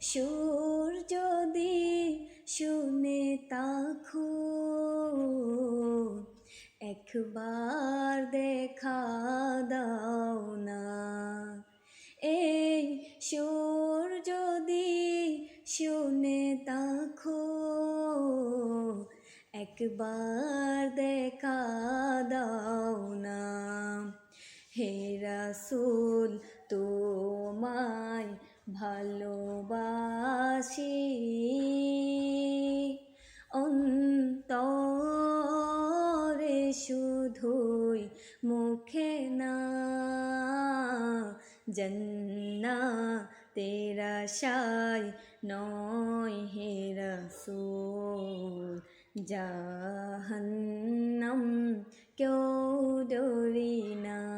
সুর যদি শুনে তাখো, একবার দেখা দাও না। এই সুর যদি শুনে তাখো, একবার দেখা দাও না। হে রাসূল তোমায় ভালোবাসি, অন্তরে শুধুই মুখে না। জান্নাতের আশায় নয় হে রাসূল, জাহান্নাম কেউ ডরি না।